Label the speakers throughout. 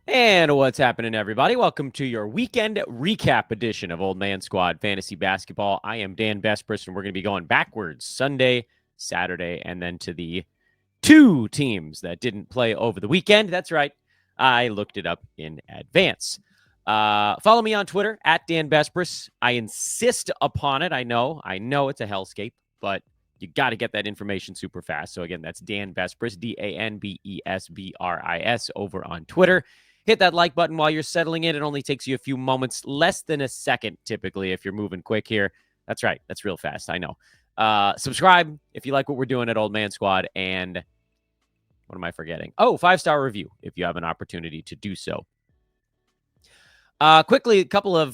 Speaker 1: And what's happening, everybody? Welcome to your weekend recap edition of Old Man Squad Fantasy Basketball. I am Dan Vespris, and we're going to be going backwards Sunday, Saturday, and then to the two teams that didn't play over the weekend. That's right. I looked it up in advance. Follow me on Twitter at Dan Vespris. I insist upon it. I know it's a hellscape, but you got to get that information super fast. So again, that's Dan Vespris, DanBesbris over on Twitter. Hit that like button while you're settling in. It only takes you a few moments, less than a second typically if you're moving quick here. That's right. That's real fast. I know. Subscribe if you like what we're doing at Old Man Squad. And what am I forgetting? Oh, 5-star review if you have an opportunity to do so. Quickly, a couple of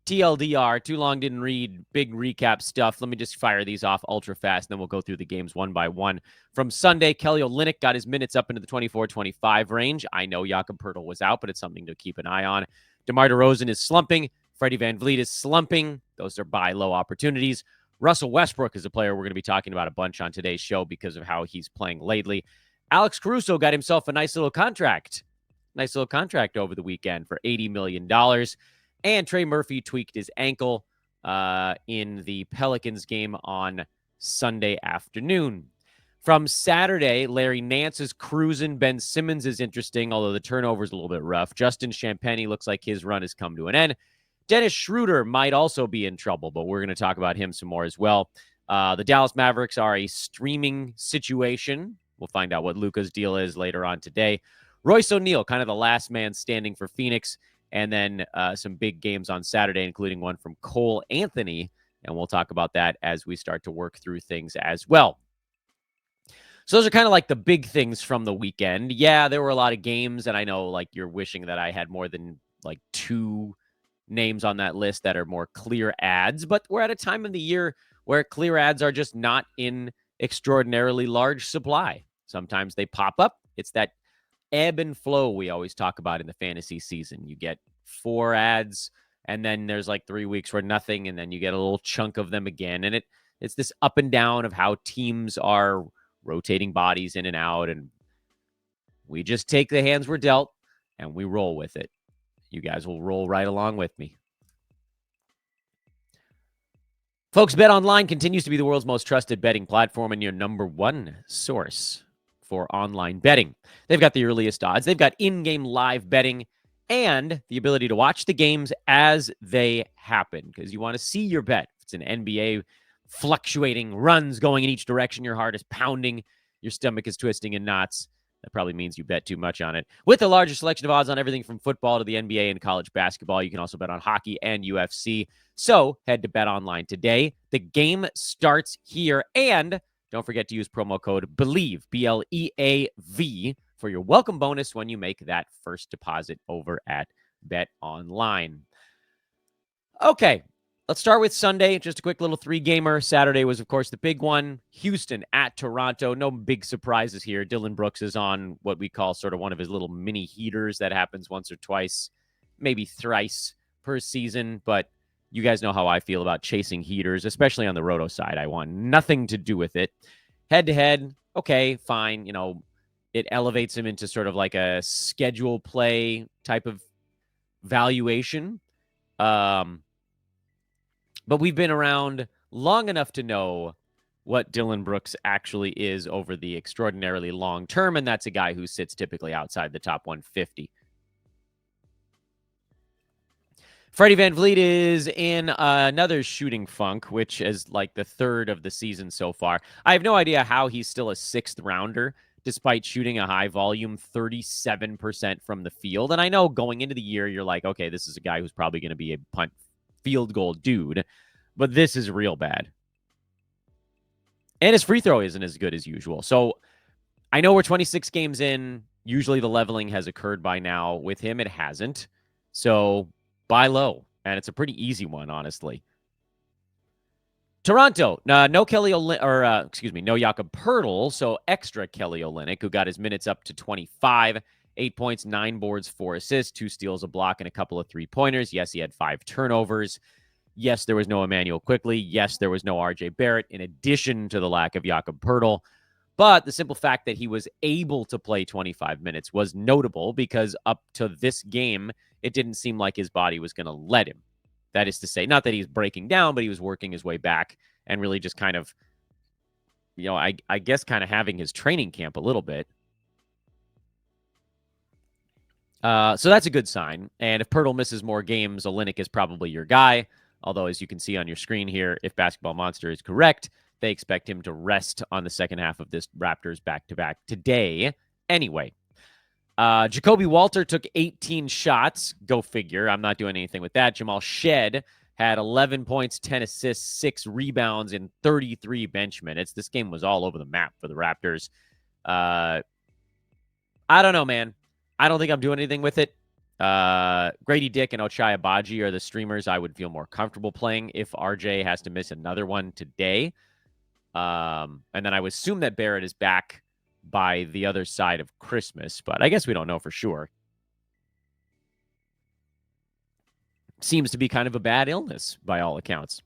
Speaker 1: TLDR, too long didn't read, big recap stuff. Let me just fire these off ultra fast, and then we'll go through the games one by one. From Sunday, Kelly Olynyk got his minutes up into the 24-25 range. I know Jakob Poeltl was out, but it's something to keep an eye on. DeMar DeRozan is slumping. Freddy VanVleet is slumping. Those are buy low opportunities. Russell Westbrook is a player we're going to be talking about a bunch on today's show because of how he's playing lately. Alex Caruso got himself a nice little contract over the weekend for $80 million. And Trey Murphy tweaked his ankle in the Pelicans game on Sunday afternoon. From Saturday, Larry Nance is cruising. Ben Simmons is interesting, although the turnover is a little bit rough. Justin Champagnie looks like his run has come to an end. Dennis Schroeder might also be in trouble, but we're going to talk about him some more as well. The Dallas Mavericks are a streaming situation. We'll find out what Luka's deal is later on today. Royce O'Neal, kind of the last man standing for Phoenix. And then some big games on Saturday, including one from Cole Anthony. And we'll talk about that as we start to work through things as well. So those are kind of like the big things from the weekend. Yeah, there were a lot of games, and I know like you're wishing that I had more than like two names on that list that are more clear ads, but we're at a time of the year where clear ads are just not in extraordinarily large supply. Sometimes they pop up. It's that ebb and flow we always talk about in the fantasy season. You get 4 ads, and then there's like 3 weeks where nothing, and then you get a little chunk of them again. And it's this up and down of how teams are rotating bodies in and out, and we just take the hands we're dealt and we roll with it. You guys will roll right along with me. Folks, BetOnline continues to be the world's most trusted betting platform and your number one source for online betting. They've got the earliest odds. They've got in-game live betting and the ability to watch the games as they happen because you want to see your bet. If it's an NBA fluctuating runs going in each direction, your heart is pounding, your stomach is twisting in knots. That probably means you bet too much on it. With the largest selection of odds on everything from football to the NBA and college basketball, you can also bet on hockey and UFC. So head to BetOnline today. The game starts here. And don't forget to use promo code BELIEVE, BLEAV, for your welcome bonus when you make that first deposit over at BetOnline. Okay, let's start with Sunday. Just a quick little 3-gamer. Saturday was, of course, the big one. Houston at Toronto. No big surprises here. Dylan Brooks is on what we call sort of one of his little mini heaters that happens once or twice, maybe thrice per season. But you guys know how I feel about chasing heaters, especially on the roto side. I want nothing to do with it. Head-to-head, okay, fine. You know, it elevates him into sort of like a schedule play type of valuation. But we've been around long enough to know what Dylan Brooks actually is over the extraordinarily long term, and that's a guy who sits typically outside the top 150. Freddy VanVleet is in another shooting funk, which is like the third of the season so far. I have no idea how he's still a 6th rounder, despite shooting a high volume 37% from the field. And I know going into the year, you're like, okay, this is a guy who's probably going to be a punt field goal dude, but this is real bad. And his free throw isn't as good as usual. So I know we're 26 games in. Usually the leveling has occurred by now. With him, it hasn't. So buy low. And it's a pretty easy one, honestly. Toronto, no Jakob Poeltl, so extra Kelly Olynyk, who got his minutes up to 25, 8 points, 9 boards, 4 assists, 2 steals, a block, and a couple of 3-pointers. Yes, he had 5 turnovers. Yes, there was no Emmanuel Quickley. Yes, there was no RJ Barrett, in addition to the lack of Jakob Poeltl. But the simple fact that he was able to play 25 minutes was notable because up to this game, it didn't seem like his body was going to let him. That is to say, not that he's breaking down, but he was working his way back and really just kind of, I guess kind of having his training camp a little bit. So that's a good sign. And if Pirtle misses more games, Olynyk is probably your guy. Although, as you can see on your screen here, if Basketball Monster is correct, they expect him to rest on the second half of this Raptors back-to-back today. Anyway, Jacoby Walter took 18 shots. Go figure. I'm not doing anything with that. Jamal Shed had 11 points, 10 assists, 6 rebounds in 33 bench minutes. This game was all over the map for the Raptors. I don't know, man. I don't think I'm doing anything with it. Grady Dick and Ochai Agbaji are the streamers I would feel more comfortable playing if RJ has to miss another one today. And then I would assume that Barrett is back by the other side of Christmas, but I guess we don't know for sure. Seems to be kind of a bad illness by all accounts.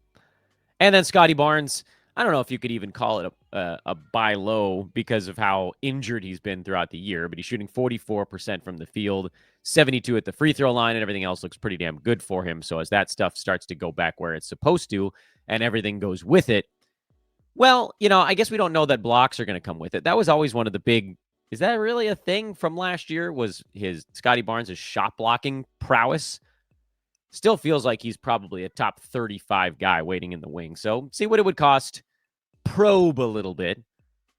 Speaker 1: And then Scottie Barnes, I don't know if you could even call it a buy low because of how injured he's been throughout the year, but he's shooting 44% from the field, 72 at the free throw line, and everything else looks pretty damn good for him. So as that stuff starts to go back where it's supposed to and everything goes with it, well, I guess we don't know that blocks are going to come with it. That was always one of the big, is that really a thing from last year, was his Scottie Barnes' shot blocking prowess? Still feels like he's probably a top 35 guy waiting in the wing. So see what it would cost, probe a little bit,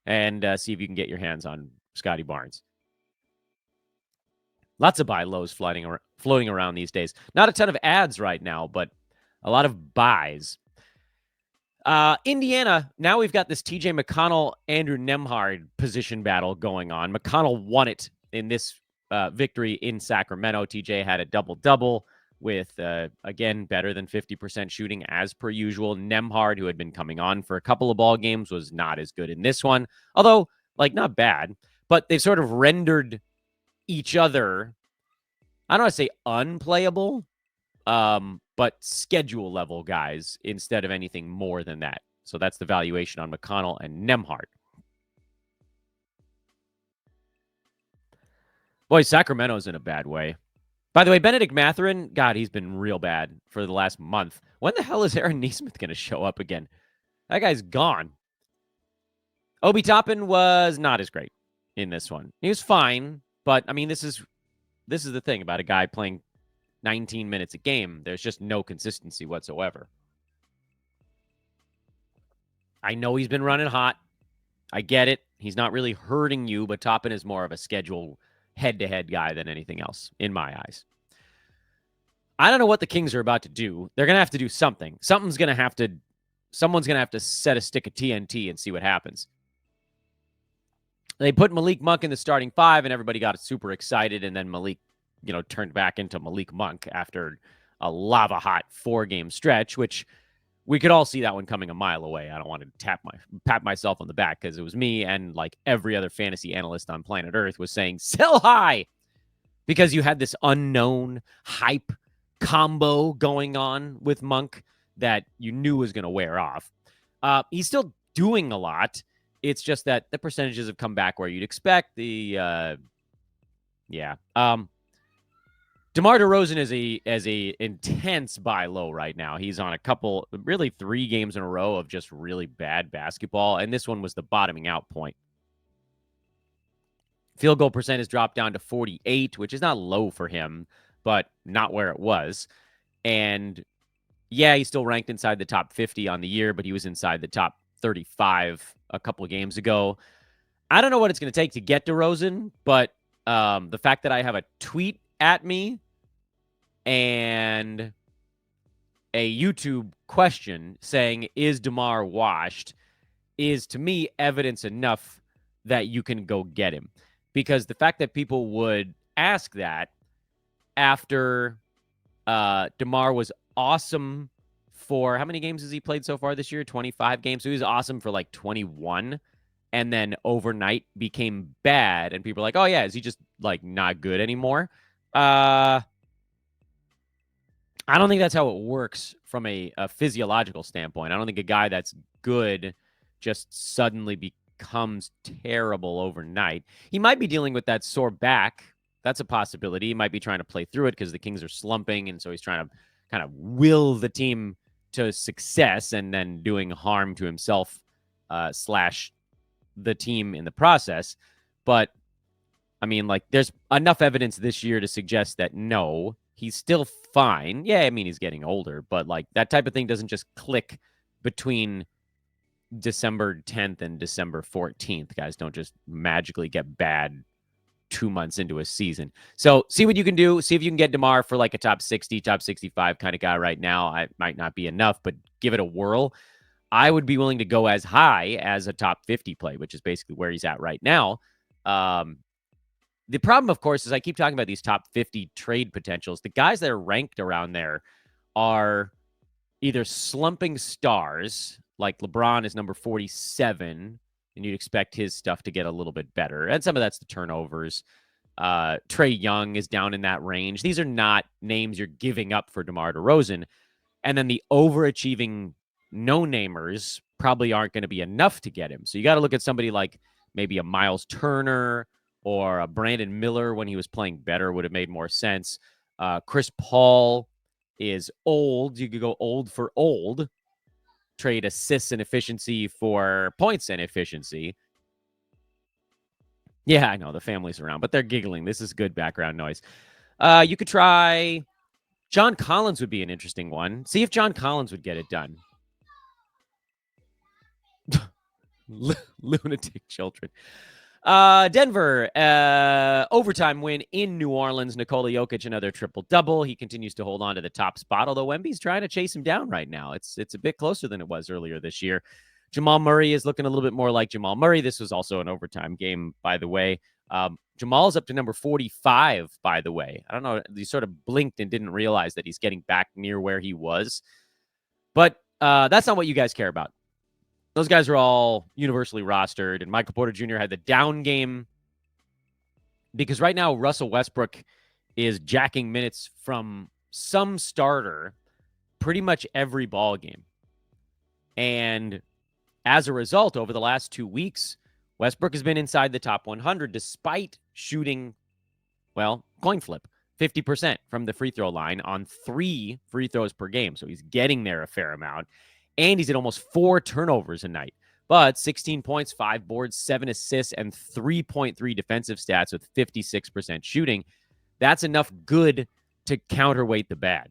Speaker 1: and see if you can get your hands on Scottie Barnes. Lots of buy lows floating around these days. Not a ton of ads right now, but a lot of buys. Indiana, now we've got this TJ McConnell, Andrew Nembhard position battle going on. McConnell won it in this victory in Sacramento. TJ had a double-double with, again, better than 50% shooting as per usual. Nembhard, who had been coming on for a couple of ball games, was not as good in this one. Although, not bad. But they've sort of rendered each other, I don't want to say unplayable, but schedule level guys instead of anything more than that. So that's the valuation on McConnell and Nembhard. Boy, Sacramento's in a bad way. By the way, Benedict Mathurin, God, he's been real bad for the last month. When the hell is Aaron Nesmith going to show up again? That guy's gone. Obi Toppin was not as great in this one. He was fine, but I mean, this is the thing about a guy playing 19 minutes a game. There's just no consistency whatsoever. I know he's been running hot. I get it. He's not really hurting you, but Toppin is more of a schedule head-to-head guy than anything else, in my eyes. I don't know what the Kings are about to do. They're going to have to do something. Someone's going to have to set a stick of TNT and see what happens. They put Malik Monk in the starting 5, and everybody got super excited, and then Malik, turned back into Malik Monk after a lava-hot 4-game stretch, which we could all see that one coming a mile away. I don't want to pat myself on the back because it was me and every other fantasy analyst on planet Earth was saying, sell high, because you had this unknown hype combo going on with Monk that you knew was going to wear off. He's still doing a lot. It's just that the percentages have come back where you'd expect. DeMar DeRozan is a intense buy low right now. He's on really 3 games in a row of just really bad basketball, and this one was the bottoming out point. Field goal percent has dropped down to 48, which is not low for him, but not where it was. And yeah, he's still ranked inside the top 50 on the year, but he was inside the top 35 a couple of games ago. I don't know what it's going to take to get DeRozan, but the fact that I have a tweet at me and a YouTube question saying, is DeMar washed, is to me evidence enough that you can go get him. Because the fact that people would ask that after DeMar was awesome for, how many games has he played so far this year? 25 games. So he was awesome for 21, and then overnight became bad. And people are like, oh yeah, is he just not good anymore? I don't think that's how it works from a physiological standpoint. I don't think a guy that's good just suddenly becomes terrible overnight. He might be dealing with that sore back. That's a possibility. He might be trying to play through it because the Kings are slumping, and so he's trying to kind of will the team to success and then doing harm to himself slash the team in the process. But I mean, like, there's enough evidence this year to suggest that no, he's still fine. Yeah, I mean, he's getting older, but like that type of thing doesn't just click between December 10th and December 14th. Guys don't just magically get bad 2 months into a season. So see what you can do. See if you can get DeMar for like a top 60, top 65 kind of guy right now. I might not be enough, but give it a whirl. I would be willing to go as high as a top 50 play, which is basically where he's at right now. The problem, of course, is I keep talking about these top 50 trade potentials. The guys that are ranked around there are either slumping stars, like LeBron is number 47, and you'd expect his stuff to get a little bit better. And some of that's the turnovers. Trae Young is down in that range. These are not names you're giving up for DeMar DeRozan. And then the overachieving no-namers probably aren't going to be enough to get him. So you got to look at somebody like maybe a Miles Turner or a Brandon Miller when he was playing better would have made more sense. Chris Paul is old. You could go old for old. Trade assists and efficiency for points and efficiency. Yeah, I know the family's around, but they're giggling. This is good background noise. You could try John Collins would be an interesting one. See if John Collins would get it done. Lunatic children. Denver, overtime win in New Orleans. Nikola Jokic, another triple-double. He continues to hold on to the top spot, although Wemby's trying to chase him down right now. It's a bit closer than it was earlier this year. Jamal Murray is looking a little bit more like Jamal Murray. This was also an overtime game, by the way. Jamal's up to number 45, by the way. I don't know. He sort of blinked and didn't realize that he's getting back near where he was. But that's not what you guys care about. Those guys are all universally rostered, and Michael Porter Jr. had the down game because right now Russell Westbrook is jacking minutes from some starter pretty much every ball game. And as a result, over the last 2 weeks, Westbrook has been inside the top 100 despite shooting, well, coin flip, 50% from the free throw line on 3 free throws per game. So he's getting there a fair amount. And he's at almost 4 turnovers a night. But 16 points, 5 boards, 7 assists, and 3.3 defensive stats with 56% shooting. That's enough good to counterweight the bad.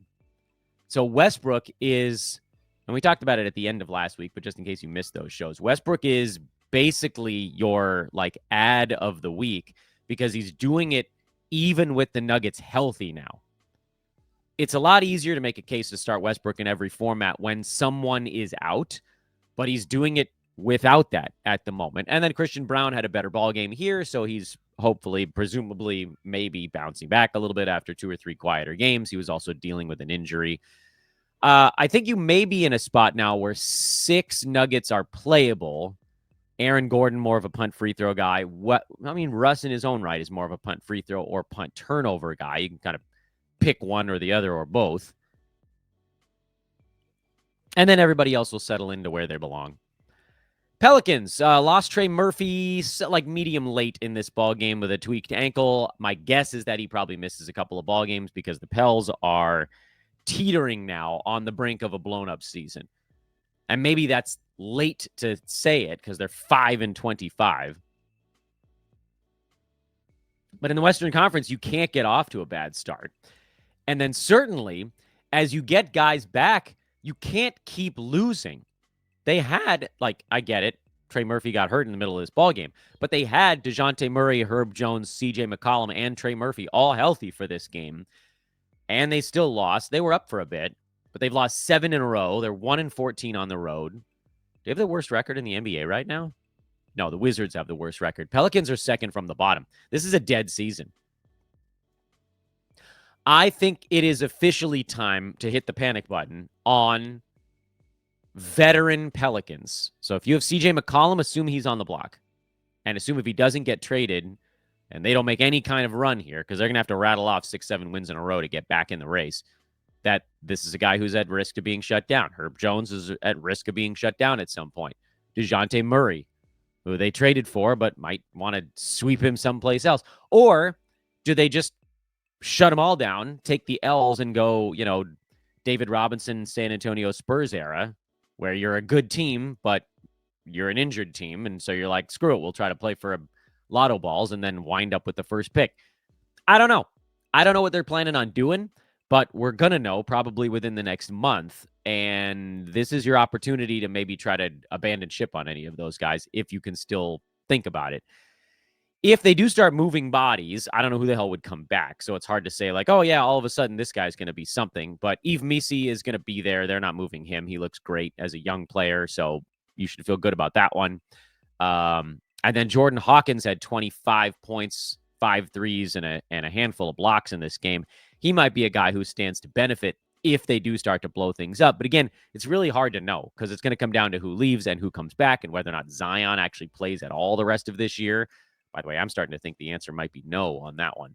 Speaker 1: So Westbrook is, and we talked about it at the end of last week, but just in case you missed those shows, Westbrook is basically your like ad of the week because he's doing it even with the Nuggets healthy now. It's a lot easier to make a case to start Westbrook in every format when someone is out, but he's doing it without that at the moment. And then Christian Brown had a better ball game here, so he's hopefully, presumably, maybe bouncing back a little bit after 2 or 3 quieter games. He was also dealing with an injury. I think you may be in a spot now where 6 Nuggets are playable. Aaron Gordon, more of a punt free throw guy. Russ in his own right is more of a punt free throw or punt turnover guy. You can kind of pick one or the other or both. And then everybody else will settle into where they belong. Pelicans lost Trey Murphy like medium late in this ball game with a tweaked ankle. My guess is that he probably misses a couple of ball games because the Pels are teetering now on the brink of a blown-up season. And maybe that's late to say it because they're 5-25. But in the Western Conference, you can't get off to a bad start. And then certainly, as you get guys back, you can't keep losing. They had, like, I get it, Trey Murphy got hurt in the middle of this ballgame, but they had DeJounte Murray, Herb Jones, CJ McCollum, and Trey Murphy all healthy for this game. And they still lost. They were up for a bit, but they've lost 7 in a row. They're 1-14 on the road. Do they have the worst record in the NBA right now? No, the Wizards have the worst record. Pelicans are second from the bottom. This is a dead season. I think it is officially time to hit the panic button on veteran Pelicans. So if you have CJ McCollum, assume he's on the block. And assume if he doesn't get traded and they don't make any kind of run here, because they're going to have to rattle off 6-7 wins in a row to get back in the race, that this is a guy who's at risk of being shut down. Herb Jones is at risk of being shut down at some point. DeJounte Murray, who they traded for, but might want to sweep him someplace else? Or do they just shut them all down, take the L's, and go, David Robinson, San Antonio Spurs era, where you're a good team, but you're an injured team. And so you're like, screw it, we'll try to play for a lotto balls and then wind up with the first pick. I don't know. I don't know what they're planning on doing, but we're going to know probably within the next month. And this is your opportunity to maybe try to abandon ship on any of those guys if you can still think about it. If they do start moving bodies, I don't know who the hell would come back. So it's hard to say like, oh, yeah, all of a sudden this guy's going to be something. But Yves Missi is going to be there. They're not moving him. He looks great as a young player. So you should feel good about that one. And then Jordan Hawkins had 25 points, 5 threes, and a handful of blocks in this game. He might be a guy who stands to benefit if they do start to blow things up. But again, it's really hard to know because it's going to come down to who leaves and who comes back and whether or not Zion actually plays at all the rest of this year. By the way, I'm starting to think the answer might be no on that one.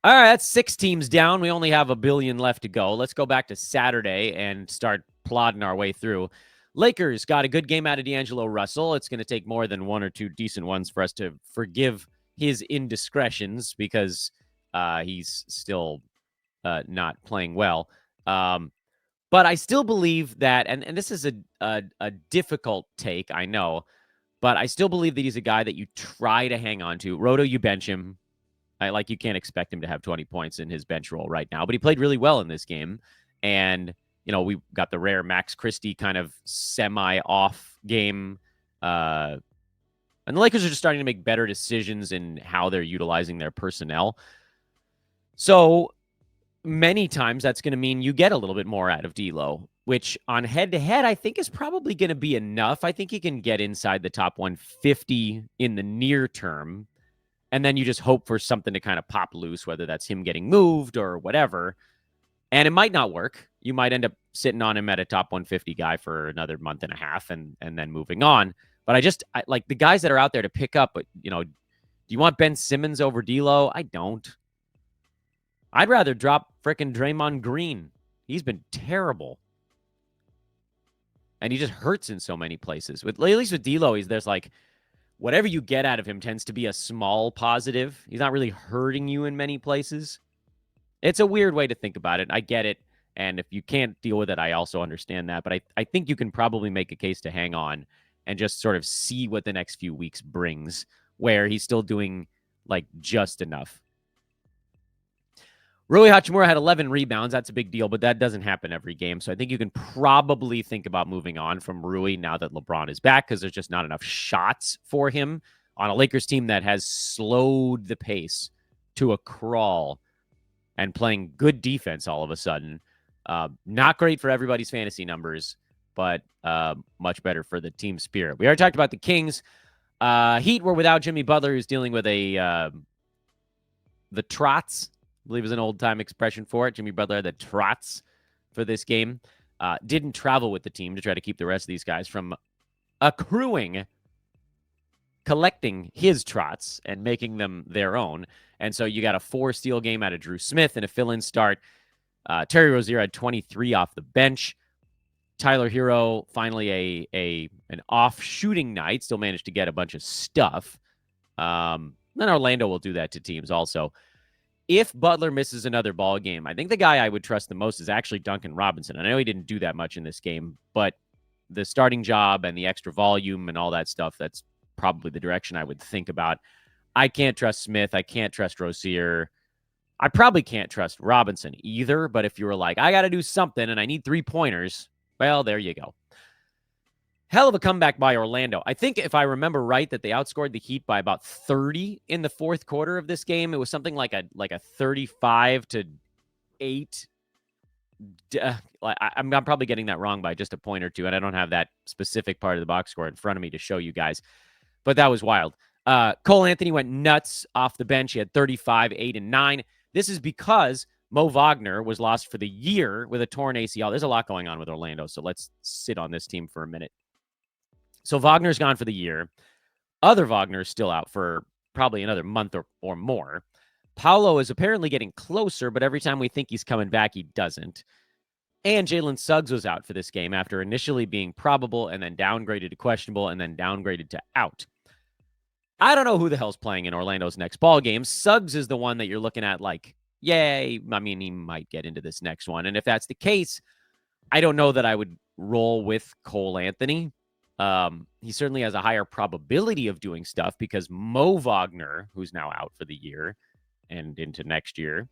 Speaker 1: All right, that's 6 teams down. We only have a billion left to go. Let's go back to Saturday and start plodding our way through. Lakers got a good game out of D'Angelo Russell. It's going to take more than 1 or 2 decent ones for us to forgive his indiscretions because he's still not playing well. But I still believe that, and this is a difficult take, I know, but I still believe that he's a guy that you try to hang on to. Roto, you bench him. You can't expect him to have 20 points in his bench role right now, but he played really well in this game. And, we got the rare Max Christie kind of semi-off game. And the Lakers are just starting to make better decisions in how they're utilizing their personnel. So many times that's going to mean you get a little bit more out of D'Lo, which on head-to-head I think is probably going to be enough. I think he can get inside the top 150 in the near term. And then you just hope for something to kind of pop loose, whether that's him getting moved or whatever. And it might not work. You might end up sitting on him at a top 150 guy for another month and a half and then moving on. But I like the guys that are out there to pick up. But, do you want Ben Simmons over D'Lo? I don't. I'd rather drop frickin' Draymond Green. He's been terrible. And he just hurts in so many places. At least with D'Lo, there's like, whatever you get out of him tends to be a small positive. He's not really hurting you in many places. It's a weird way to think about it. I get it. And if you can't deal with it, I also understand that. But I think you can probably make a case to hang on and just sort of see what the next few weeks brings, where he's still doing like just enough. Rui Hachimura had 11 rebounds. That's a big deal, but that doesn't happen every game. So I think you can probably think about moving on from Rui now that LeBron is back because there's just not enough shots for him on a Lakers team that has slowed the pace to a crawl and playing good defense all of a sudden. Not great for everybody's fantasy numbers, but much better for the team spirit. We already talked about the Kings. Heat were without Jimmy Butler, who's dealing with the trots. I believe is an old-time expression for it. Jimmy Butler had the trots for this game. Didn't travel with the team to try to keep the rest of these guys from collecting his trots and making them their own. And so you got a 4-steal game out of Drew Smith and a fill-in start. Terry Rozier had 23 off the bench. Tyler Hero, finally an off shooting night, still managed to get a bunch of stuff. Then Orlando will do that to teams also. If Butler misses another ball game, I think the guy I would trust the most is actually Duncan Robinson. I know he didn't do that much in this game, but the starting job and the extra volume and all that stuff, that's probably the direction I would think about. I can't trust Smith. I can't trust Rozier. I probably can't trust Robinson either, but if you were like, I got to do something and I need 3-pointers, well, there you go. Hell of a comeback by Orlando. I think if I remember right that they outscored the Heat by about 30 in the fourth quarter of this game. It was something like a 35-8. I'm probably getting that wrong by just a point or two, and I don't have that specific part of the box score in front of me to show you guys. But that was wild. Cole Anthony went nuts off the bench. He had 35, 8, and 9. This is because Mo Wagner was lost for the year with a torn ACL. There's a lot going on with Orlando, so let's sit on this team for a minute. So Wagner's gone for the year. Other Wagner's still out for probably another month or more. Paolo is apparently getting closer, but every time we think he's coming back, he doesn't. And Jalen Suggs was out for this game after initially being probable and then downgraded to questionable and then downgraded to out. I don't know who the hell's playing in Orlando's next ball game. Suggs is the one that you're looking at like, yay. I mean, he might get into this next one. And if that's the case, I don't know that I would roll with Cole Anthony. He certainly has a higher probability of doing stuff because Mo Wagner, who's now out for the year and into next year,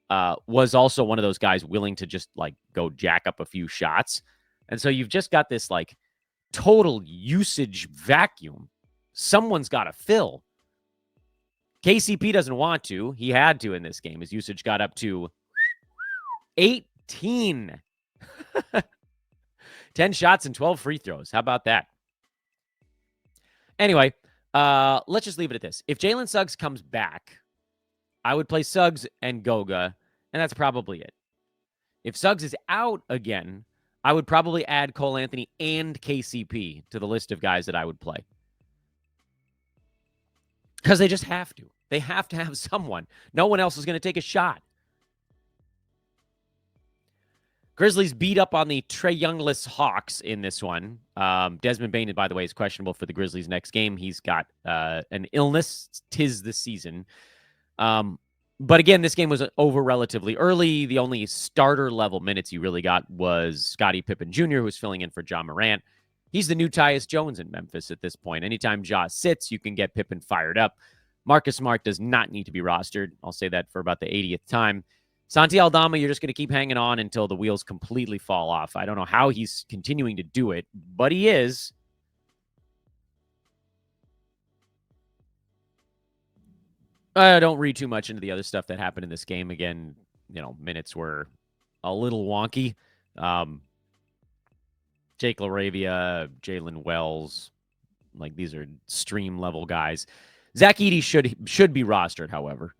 Speaker 1: was also one of those guys willing to just like go jack up a few shots. And so you've just got this like total usage vacuum. Someone's got to fill. KCP doesn't want to. He had to in this game. His usage got up to 18. 10 shots and 12 free throws. How about that? Anyway, let's just leave it at this. If Jalen Suggs comes back, I would play Suggs and Goga, and that's probably it. If Suggs is out again, I would probably add Cole Anthony and KCP to the list of guys that I would play. Because they just have to. They have to have someone. No one else is going to take a shot. Grizzlies beat up on the Trae Youngless Hawks in this one. Desmond Bane, by the way, is questionable for the Grizzlies' next game. He's got an illness. 'Tis the season. But again, this game was over relatively early. The only starter-level minutes you really got was Scottie Pippen Jr., who was filling in for Ja Morant. He's the new Tyus Jones in Memphis at this point. Anytime Ja sits, you can get Pippen fired up. Marcus Smart does not need to be rostered. I'll say that for about the 80th time. Santi Aldama, you're just going to keep hanging on until the wheels completely fall off. I don't know how he's continuing to do it, but he is. I don't read too much into the other stuff that happened in this game. Again, minutes were a little wonky. Jake LaRavia, Jalen Wells, like these are stream level guys. Zach Edey should be rostered, however.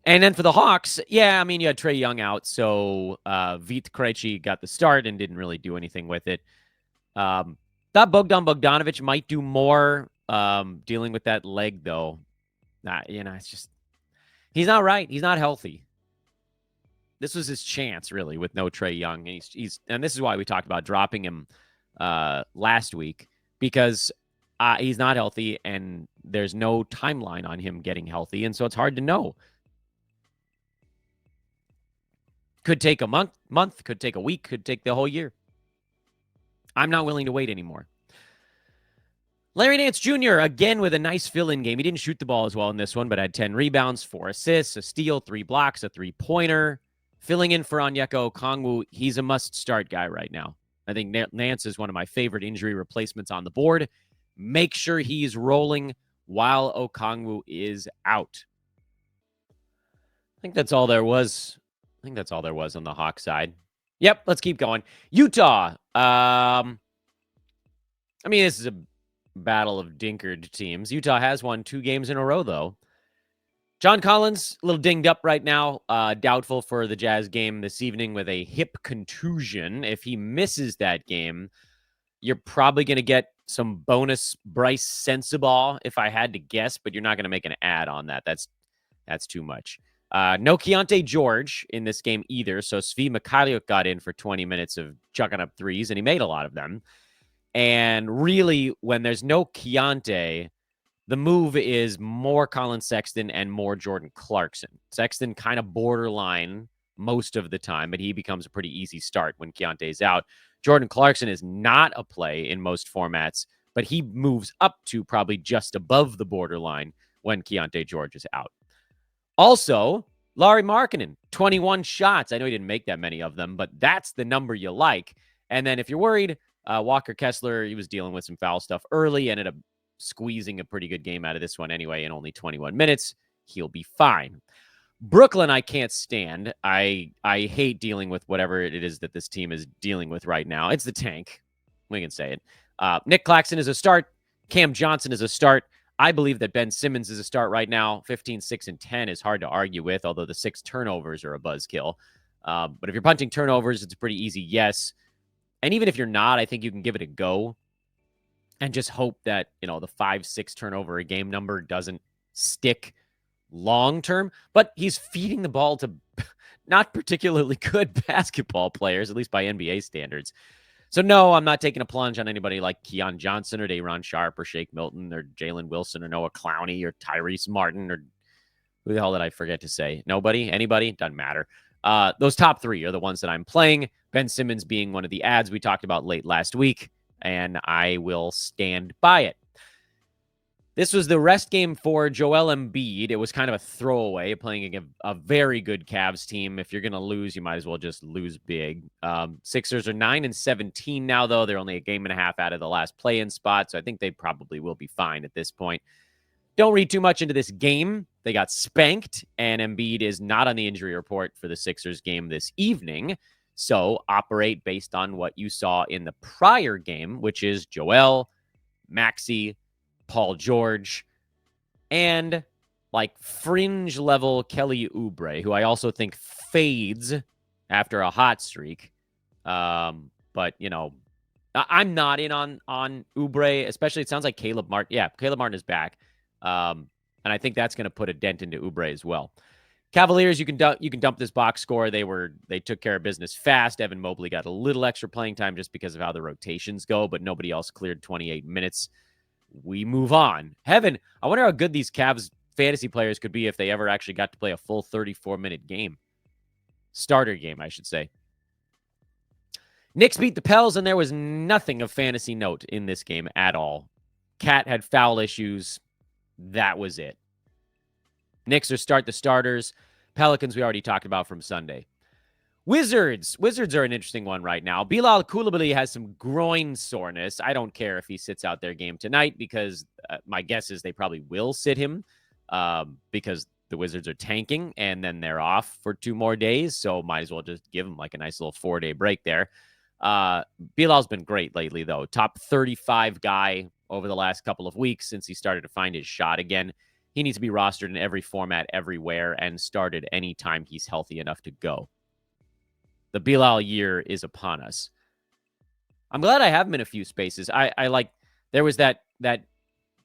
Speaker 1: And then for the Hawks, yeah, I mean, you had Trae Young out, so Vit Krejci got the start and didn't really do anything with it. Thought Bogdan Bogdanovic might do more dealing with that leg, though. It's just, he's not right. He's not healthy. This was his chance, really, with no Trae Young. And this is why we talked about dropping him last week, because he's not healthy and there's no timeline on him getting healthy. And so it's hard to know. Could take a month, could take a week, could take the whole year. I'm not willing to wait anymore. Larry Nance Jr., again with a nice fill-in game. He didn't shoot the ball as well in this one, but had 10 rebounds, 4 assists, a steal, 3 blocks, a 3-pointer. Filling in for Onyeka Okongwu, he's a must-start guy right now. I think Nance is one of my favorite injury replacements on the board. Make sure he's rolling while Okongwu is out. I think that's all there was. on the Hawks side. Yep, let's keep going. Utah. I mean, this is a battle of dinkered teams. Utah has won 2 games in a row, though. John Collins, a little dinged up right now. Doubtful for the Jazz game this evening with a hip contusion. If he misses that game, you're probably going to get some bonus Bryce Sensabaugh, if I had to guess, but you're not going to make an ad on that. That's too much. No Keontae George in this game either, so Svi Mikhailiuk got in for 20 minutes of chucking up threes, and he made a lot of them. And really, when there's no Keontae, the move is more Colin Sexton and more Jordan Clarkson. Sexton kind of borderline most of the time, but he becomes a pretty easy start when Keontae's out. Jordan Clarkson is not a play in most formats, but he moves up to probably just above the borderline when Keontae George is out. Also, Lauri Markkanen, 21 shots. I know he didn't make that many of them, but that's the number you like. And then if you're worried, Walker Kessler, he was dealing with some foul stuff early, ended up squeezing a pretty good game out of this one anyway in only 21 minutes. He'll be fine. Brooklyn, I can't stand. I hate dealing with whatever it is that this team is dealing with right now. It's the tank. We can say it. Nick Claxton is a start. Cam Johnson is a start. I believe that Ben Simmons is a start right now. 15, 6, and 10 is hard to argue with, although the 6 turnovers are a buzzkill. But if you're punting turnovers, it's a pretty easy yes. And even if you're not, I think you can give it a go and just hope that, the 5-6 turnover a game number doesn't stick long term. But he's feeding the ball to not particularly good basketball players, at least by NBA standards. So, no, I'm not taking a plunge on anybody like Keon Johnson or Day'Ron Sharpe or Shake Milton or Jalen Wilson or Noah Clowney or Tyrese Martin or who the hell did I forget to say? Nobody? Anybody? Doesn't matter. Those top three are the ones that I'm playing. Ben Simmons being one of the ads we talked about late last week, and I will stand by it. This was the rest game for Joel Embiid. It was kind of a throwaway playing a very good Cavs team. If you're going to lose, you might as well just lose big. Sixers are 9-17 now, though. They're only a game and a half out of the last play-in spot, so I think they probably will be fine at this point. Don't read too much into this game. They got spanked, and Embiid is not on the injury report for the Sixers game this evening. So operate based on what you saw in the prior game, which is Joel, Maxey, Paul George, and like fringe level Kelly Oubre, who I also think fades after a hot streak. But, you know, I'm not in on Oubre, especially it sounds like Caleb Martin. Yeah, Caleb Martin is back. And I think that's going to put a dent into Oubre as well. Cavaliers, you can dump this box score. They took care of business fast. Evan Mobley got a little extra playing time just because of how the rotations go, but nobody else cleared 28 minutes. We move on. Heaven, I wonder how good these Cavs fantasy players could be if they ever actually got to play a full 34-minute game. Starter game, I should say. Knicks beat the Pels, and there was nothing of fantasy note in this game at all. Cat had foul issues. That was it. Knicks are start the starters. Pelicans we already talked about from Sunday. Wizards are an interesting one right now. Bilal Coulibaly has some groin soreness. I don't care if he sits out their game tonight because my guess is they probably will sit him because the Wizards are tanking and then they're off for 2 more days. So might as well just give him like a nice little 4-day break there. Bilal's been great lately, though. Top 35 guy over the last couple of weeks since he started to find his shot again. He needs to be rostered in every format, everywhere, and started anytime he's healthy enough to go. The Bilal year is upon us. I'm glad I have him in a few spaces. I like, there was that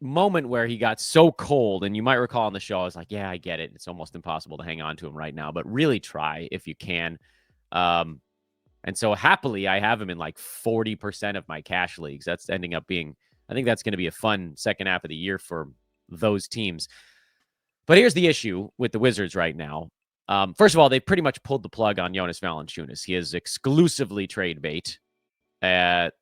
Speaker 1: moment where he got so cold, and you might recall on the show, I was like, yeah, I get it. It's almost impossible to hang on to him right now, but really try if you can. And so happily, I have him in like 40% of my cash leagues. That's ending up being, I think that's going to be a fun second half of the year for those teams. But here's the issue with the Wizards right now. First of all, they pretty much pulled the plug on Jonas Valanciunas. He is exclusively trade bait,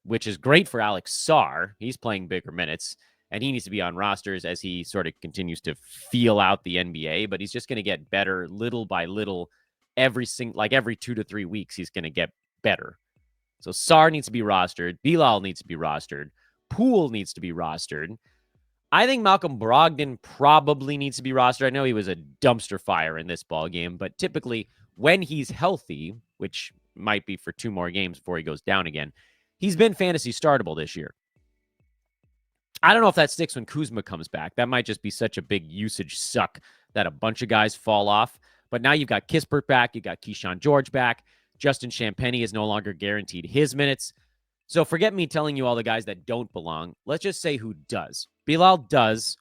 Speaker 1: which is great for Alex Sarr. He's playing bigger minutes, and he needs to be on rosters as he sort of continues to feel out the NBA, but he's just going to get better little by little. Every 2 to 3 weeks, he's going to get better. So Sarr needs to be rostered. Bilal needs to be rostered. Poole needs to be rostered. I think Malcolm Brogdon probably needs to be rostered. I know he was a dumpster fire in this ball game, but typically when he's healthy, which might be for 2 more games before he goes down again, he's been fantasy startable this year. I don't know if that sticks when Kuzma comes back. That might just be such a big usage suck that a bunch of guys fall off. But now you've got Kispert back. You've got Keyshawn George back. Justin Champagnie is no longer guaranteed his minutes. So forget me telling you all the guys that don't belong. Let's just say who does. Bilal does.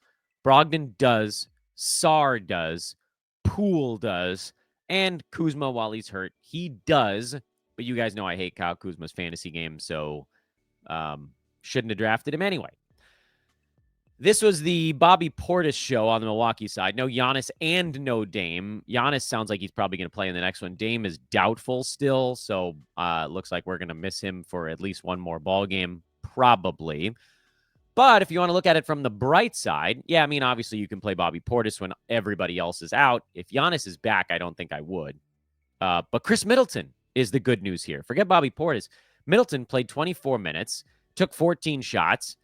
Speaker 1: Brogdon does. Sarr does. Poole does. And Kuzma, while he's hurt, he does. But you guys know I hate Kyle Kuzma's fantasy game, so shouldn't have drafted him anyway. This was the Bobby Portis show on the Milwaukee side. No Giannis and no Dame. Giannis sounds like he's probably going to play in the next one. Dame is doubtful still, so looks like we're going to miss him for at least one more ball game, probably. But if you want to look at it from the bright side, yeah, I mean, obviously you can play Bobby Portis when everybody else is out. If Giannis is back, I don't think I would. But Chris Middleton is the good news here. Forget Bobby Portis. Middleton played 24 minutes, took 14 shots.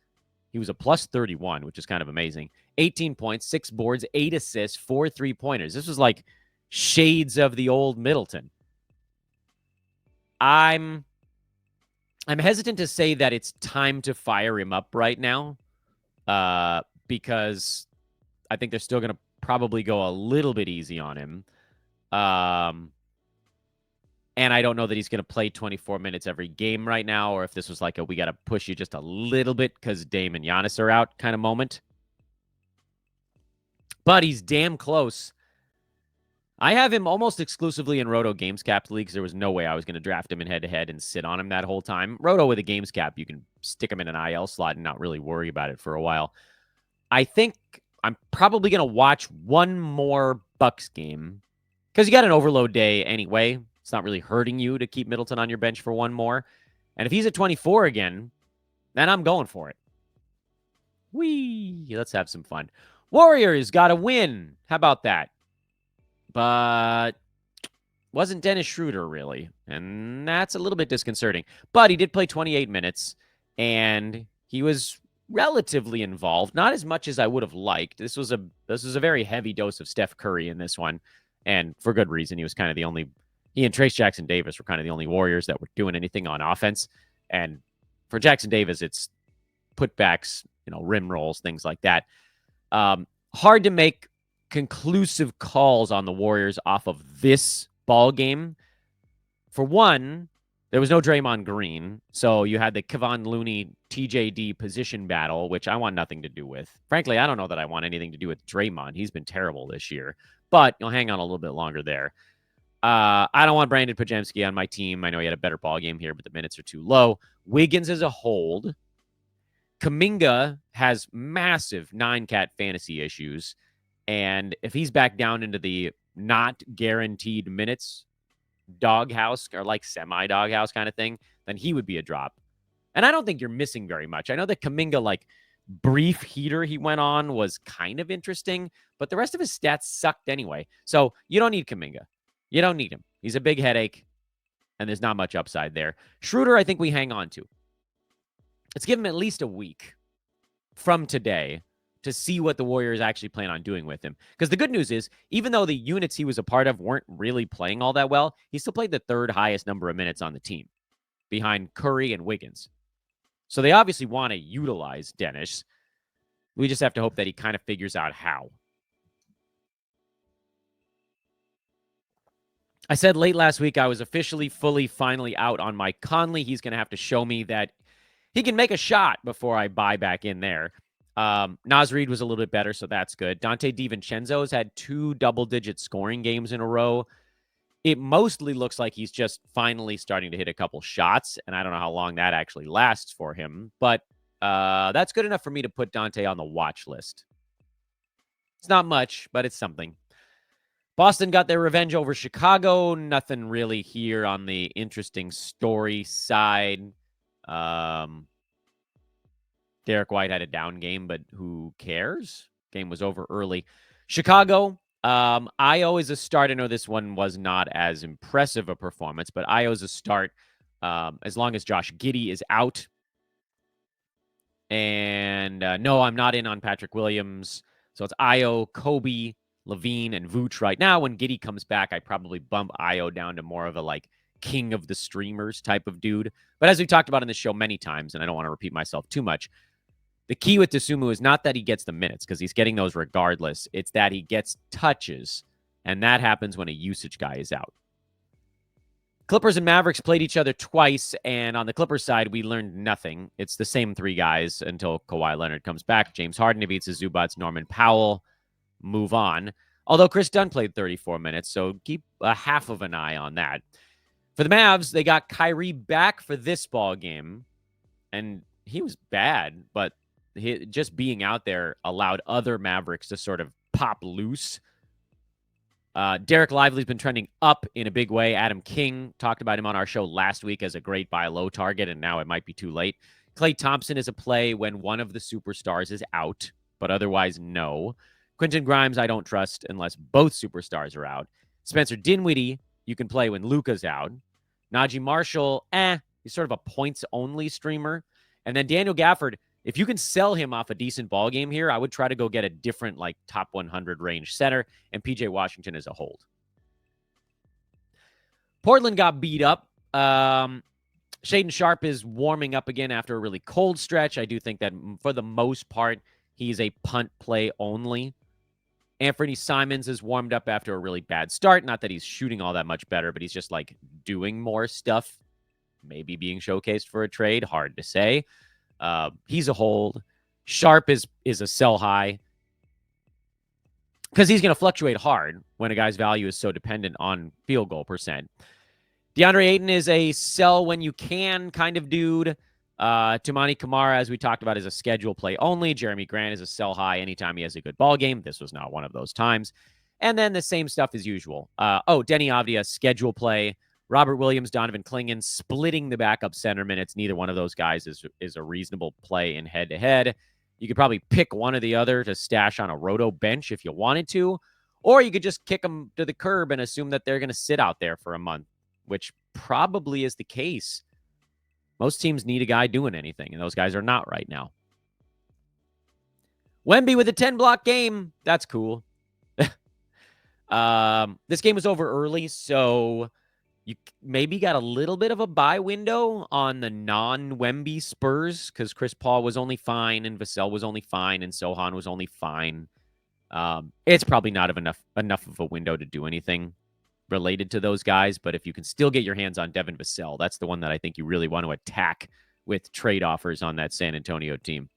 Speaker 1: He was a plus 31, which is kind of amazing. 18 points, 6 boards, 8 assists, 4 3-pointers. This was like shades of the old Middleton. I'm hesitant to say that it's time to fire him up right now because I think they're still going to probably go a little bit easy on him. And I don't know that he's going to play 24 minutes every game right now, or if this was like we got to push you just a little bit because Dame and Giannis are out kind of moment. But he's damn close. I have him almost exclusively in Roto Games Cap leagues. There was no way I was going to draft him in head-to-head and sit on him that whole time. Roto with a Games Cap, you can stick him in an IL slot and not really worry about it for a while. I think I'm probably going to watch one more Bucks game because you got an overload day anyway. It's not really hurting you to keep Middleton on your bench for one more. And if he's at 24 again, then I'm going for it. Whee! Let's have some fun. Warriors got a win. How about that? But wasn't Dennis Schroeder, really. And that's a little bit disconcerting. But he did play 28 minutes, and he was relatively involved. Not as much as I would have liked. This was a very heavy dose of Steph Curry in this one, and for good reason. He was kind of the only... He and Trace Jackson Davis were kind of the only Warriors that were doing anything on offense. And for Jackson Davis, it's putbacks, rim rolls, things like that. Hard to make conclusive calls on the Warriors off of this ball game. For one, there was no Draymond Green, so you had the Kevon Looney TJD position battle, which I want nothing to do with. Frankly, I don't know that I want anything to do with Draymond. He's been terrible this year, but you'll hang on a little bit longer there. I don't want Brandon Pajemski on my team. I know he had a better ball game here, but the minutes are too low. Wiggins is a hold. Kuminga has massive 9-cat fantasy issues. And if he's back down into the not guaranteed minutes doghouse or like semi-doghouse kind of thing, then he would be a drop. And I don't think you're missing very much. I know that Kuminga, brief heater he went on was kind of interesting, but the rest of his stats sucked anyway. So you don't need Kuminga. You don't need him. He's a big headache, and there's not much upside there. Schroeder, I think we hang on to. Let's give him at least a week from today to see what the Warriors actually plan on doing with him. Because the good news is, even though the units he was a part of weren't really playing all that well, he still played the third highest number of minutes on the team, behind Curry and Wiggins. So they obviously want to utilize Dennis. We just have to hope that he kind of figures out how. I said late last week I was officially, finally out on Mike Conley. He's going to have to show me that he can make a shot before I buy back in there. Naz Reid was a little bit better, so that's good. Dante DiVincenzo has had 2 double-digit scoring games in a row. It mostly looks like he's just finally starting to hit a couple shots, and I don't know how long that actually lasts for him, but that's good enough for me to put Dante on the watch list. It's not much, but it's something. Boston got their revenge over Chicago. Nothing really here on the interesting story side. Derek White had a down game, but who cares? Game was over early. Chicago, Io is a start. I know this one was not as impressive a performance, but Io is a start as long as Josh Giddey is out. And no, I'm not in on Patrick Williams. So it's Io, Kobe, Levine, and Vooch right now. When Giddey comes back, I probably bump Io down to more of a king of the streamers type of dude. But as we talked about in this show many times, and I don't want to repeat myself too much, the key with Dosunmu is not that he gets the minutes, because he's getting those regardless. It's that he gets touches, and that happens when a usage guy is out. Clippers and Mavericks played each other twice, and on the Clippers side, we learned nothing. It's the same 3 guys until Kawhi Leonard comes back. James Harden, Ivica Zubats, Norman Powell. Move on. Although Chris Dunn played 34 minutes, so keep a half of an eye on that. For the Mavs, they got Kyrie back for this ball game, and he was bad, but just being out there allowed other Mavericks to sort of pop loose. Derek Lively's been trending up in a big way. Adam King talked about him on our show last week as a great buy low target, and now it might be too late. Klay Thompson is a play when one of the superstars is out, but otherwise no. Quentin Grimes, I don't trust unless both superstars are out. Spencer Dinwiddie, you can play when Luka's out. Najee Marshall, he's sort of a points-only streamer. And then Daniel Gafford, if you can sell him off a decent ball game here, I would try to go get a different top 100 range center, and PJ Washington is a hold. Portland got beat up. Shaedon Sharpe is warming up again after a really cold stretch. I do think that for the most part, he's a punt play only. Anthony Simons is warmed up after a really bad start. Not that he's shooting all that much better, but he's just doing more stuff. Maybe being showcased for a trade. Hard to say. He's a hold. Sharpe is a sell high. because he's going to fluctuate hard when a guy's value is so dependent on field goal percent. DeAndre Ayton is a sell when you can kind of dude. Toumani Camara, as we talked about, is a schedule play only. Jeremy Grant is a sell high anytime he has a good ball game. This was not one of those times. And then the same stuff as usual. Denny Avdia, schedule play. Robert Williams, Donovan Clingan splitting the backup center minutes. Neither one of those guys is a reasonable play in head-to-head. You could probably pick one or the other to stash on a roto bench if you wanted to, or you could just kick them to the curb and assume that they're going to sit out there for a month, which probably is the case. Most teams need a guy doing anything, and those guys are not right now. Wemby with a 10-block game. That's cool. This game was over early, so you maybe got a little bit of a buy window on the non-Wemby Spurs because Chris Paul was only fine and Vassell was only fine and Sohan was only fine. It's probably not enough of a window to do anything related to those guys, but if you can still get your hands on Devin Vassell, that's the one that I think you really want to attack with trade offers on that San Antonio team.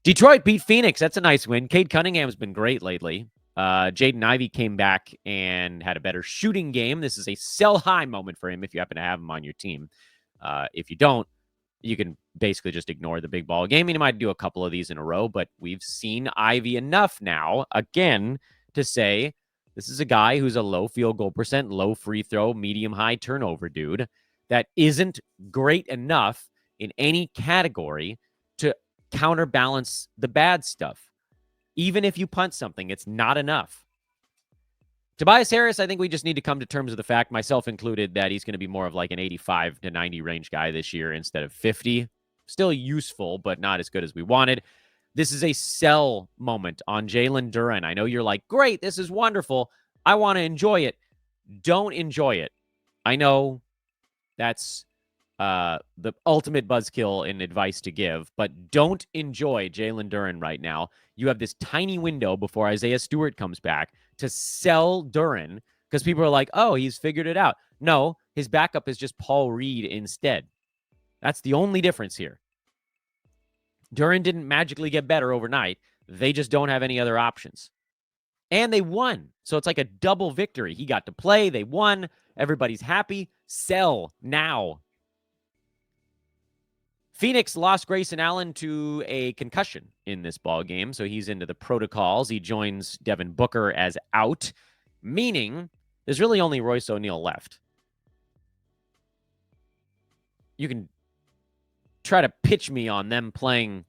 Speaker 1: Detroit beat Phoenix. That's a nice win. Cade Cunningham's been great lately. Jaden Ivey came back and had a better shooting game. This is a sell high moment for him if you happen to have him on your team. If you don't, you can basically just ignore the big ball game. I mean, you might do a couple of these in a row, but we've seen Ivey enough now, again, to say this is a guy who's a low field goal percent, low free throw, medium high turnover dude that isn't great enough in any category to counterbalance the bad stuff. Even if you punt something, it's not enough. Tobias Harris, I think we just need to come to terms with the fact, myself included, that he's going to be more of like an 85 to 90 range guy this year instead of 50. Still useful, but not as good as we wanted. This is a sell moment on Jalen Duren. I know you're like, great, this is wonderful. I want to enjoy it. Don't enjoy it. I know that's the ultimate buzzkill in advice to give, but don't enjoy Jalen Duren right now. You have this tiny window before Isaiah Stewart comes back to sell Duren because people are like, oh, he's figured it out. No, his backup is just Paul Reed instead. That's the only difference here. Duren didn't magically get better overnight. They just don't have any other options. And they won. So it's like a double victory. He got to play. They won. Everybody's happy. Sell now. Phoenix lost Grayson Allen to a concussion in this ball game, so he's into the protocols. He joins Devin Booker as out, meaning there's really only Royce O'Neal left. You can try to pitch me on them playing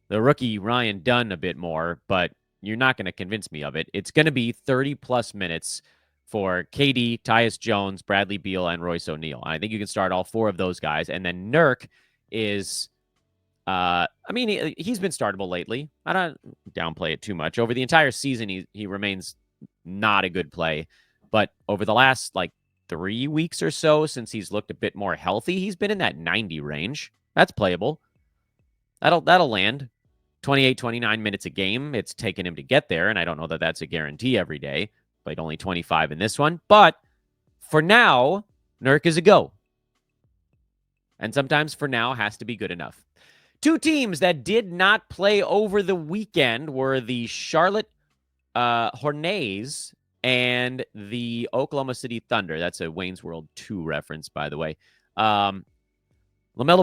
Speaker 1: the rookie Ryan Dunn a bit more, but you're not going to convince me of it. It's going to be 30-plus minutes for KD, Tyus Jones, Bradley Beal, and Royce O'Neal. I think you can start all four of those guys, and then Nurk is, he's been startable lately. I don't downplay it too much. Over the entire season, he remains not a good play. But over the last, 3 weeks or so, since he's looked a bit more healthy, he's been in that 90 range. That's playable. That'll land. 28, 29 minutes a game. It's taken him to get there, and I don't know that that's a guarantee every day. Played only 25 in this one. But for now, Nurk is a go. And sometimes for now has to be good enough. Two teams that did not play over the weekend were the Charlotte Hornets and the Oklahoma City Thunder. That's a Wayne's World 2 reference, by the way. LaMelo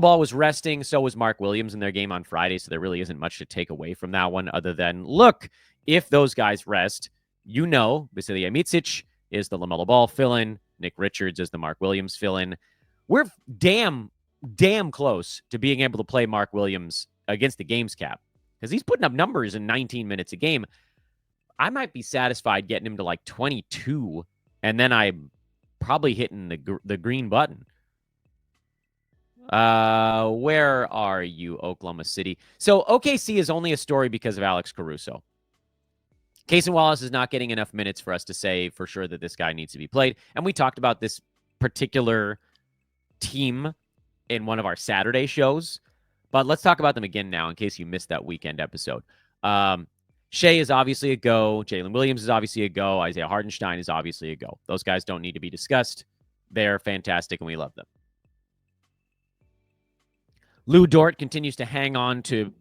Speaker 1: Ball was resting. So was Mark Williams in their game on Friday. So there really isn't much to take away from that one other than, look, if those guys rest, Vasilije Micic is the LaMelo Ball fill-in. Nick Richards is the Mark Williams fill-in. We're damn close to being able to play Mark Williams against the games cap because he's putting up numbers in 19 minutes a game. I might be satisfied getting him to 22, and then I'm probably hitting the green button. Where are you, Oklahoma City? So OKC is only a story because of Alex Caruso. Cason Wallace is not getting enough minutes for us to say for sure that this guy needs to be played. And we talked about this particular team in one of our Saturday shows, but let's talk about them again now in case you missed that weekend episode. Shea is obviously a go. Jalen Williams is obviously a go. Isaiah Hartenstein is obviously a go. Those guys don't need to be discussed. They're fantastic, and we love them. Lou Dort continues to hang on to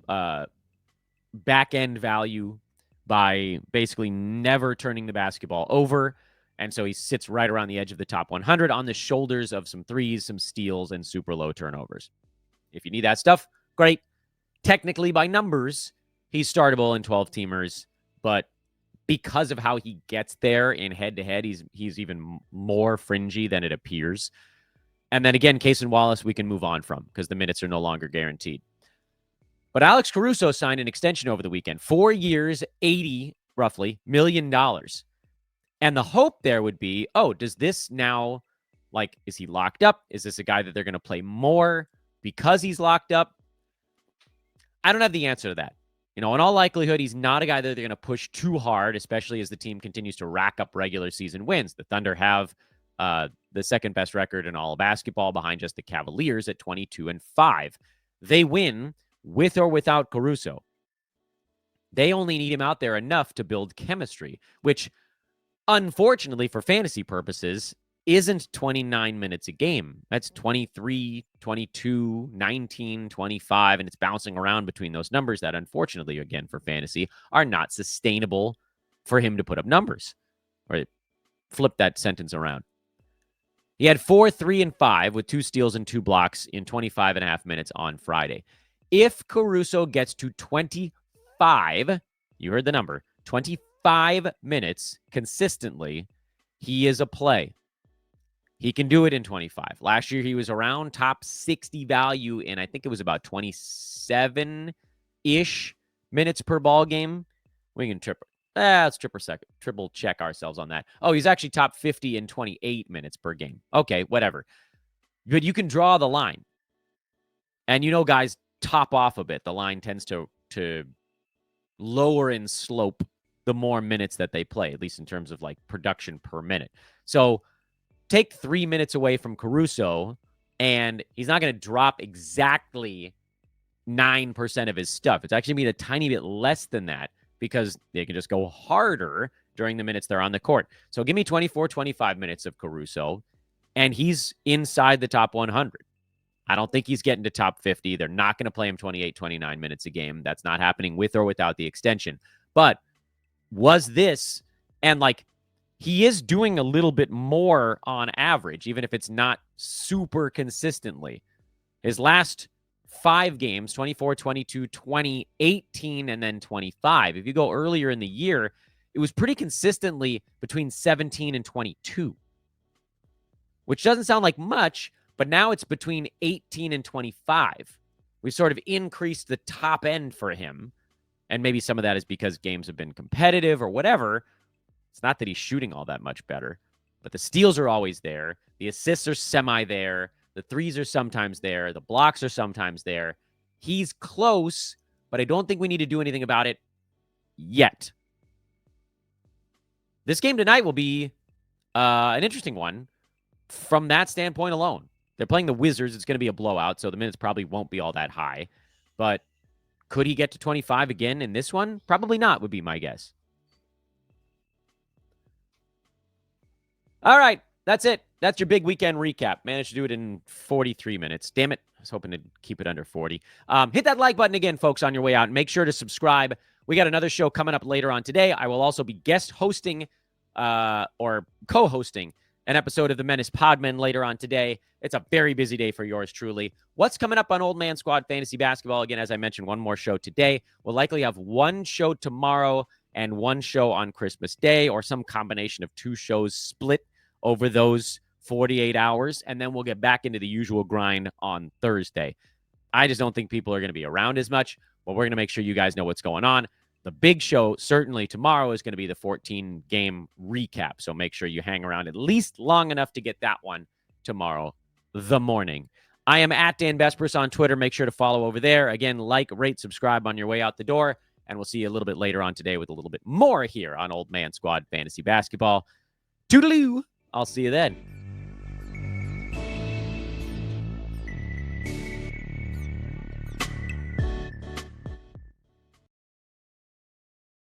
Speaker 1: back-end value by basically never turning the basketball over. And so he sits right around the edge of the top 100 on the shoulders of some threes, some steals, and super low turnovers. If you need that stuff, great. Technically, by numbers, he's startable in 12-teamers, but because of how he gets there in head-to-head, he's even more fringy than it appears. And then again, Case and Wallace, we can move on from because the minutes are no longer guaranteed. But Alex Caruso signed an extension over the weekend. 4 years, roughly $80 million. And the hope there would be, does this now, is he locked up? Is this a guy that they're going to play more because he's locked up? I don't have the answer to that. In all likelihood, he's not a guy that they're going to push too hard, especially as the team continues to rack up regular season wins. The Thunder have the second best record in all of basketball behind just the Cavaliers at 22-5. They win with or without Caruso. They only need him out there enough to build chemistry, which unfortunately for fantasy purposes isn't 29 minutes a game. That's 23, 22, 19, 25, and it's bouncing around between those numbers that, unfortunately, again, for fantasy, are not sustainable for him to put up numbers. Or flip that sentence around. He had 4, 3, and 5 with 2 steals and 2 blocks in 25.5 minutes on Friday. If Caruso gets to 25, you heard the number, 25 minutes consistently, he is a play. He can do it in 25. Last year, he was around top 60 value in, I think it was about 27-ish minutes per ball game. We can let's triple check ourselves on that. Oh, he's actually top 50 in 28 minutes per game. Okay, whatever. But you can draw the line. And guys top off a bit. The line tends to lower in slope the more minutes that they play, at least in terms of production per minute. So take 3 minutes away from Caruso, and he's not going to drop exactly 9% of his stuff. It's actually going to be a tiny bit less than that because they can just go harder during the minutes they're on the court. So give me 24, 25 minutes of Caruso, and he's inside the top 100. I don't think he's getting to top 50. They're not going to play him 28, 29 minutes a game. That's not happening with or without the extension. But was this, and he is doing a little bit more on average, even if it's not super consistently. His last 5 games, 24, 22, 20, 18, and then 25. If you go earlier in the year, it was pretty consistently between 17 and 22, which doesn't sound like much, but now it's between 18 and 25. We've sort of increased the top end for him, and maybe some of that is because games have been competitive or whatever. It's not that he's shooting all that much better, but the steals are always there. The assists are semi there. The threes are sometimes there. The blocks are sometimes there. He's close, but I don't think we need to do anything about it yet. This game tonight will be an interesting one from that standpoint alone. They're playing the Wizards. It's going to be a blowout, so the minutes probably won't be all that high. But could he get to 25 again in this one? Probably not, would be my guess. All right, that's it. That's your big weekend recap. Managed to do it in 43 minutes. Damn it. I was hoping to keep it under 40. Hit that like button again, folks, on your way out. And make sure to subscribe. We got another show coming up later on today. I will also be guest hosting or co-hosting an episode of the Menace Podmen later on today. It's a very busy day for yours truly. What's coming up on Old Man Squad Fantasy Basketball? Again, as I mentioned, one more show today. We'll likely have one show tomorrow and one show on Christmas Day, or some combination of 2 shows split over those 48 hours, and then we'll get back into the usual grind on Thursday. I just don't think people are going to be around as much, but we're going to make sure you guys know what's going on. The big show, certainly tomorrow, is going to be the 14-game recap, so make sure you hang around at least long enough to get that one tomorrow, the morning. I am at Dan Vespers on Twitter. Make sure to follow over there. Again, like, rate, subscribe on your way out the door, and we'll see you a little bit later on today with a little bit more here on Old Man Squad Fantasy Basketball. Toodaloo! I'll see you then.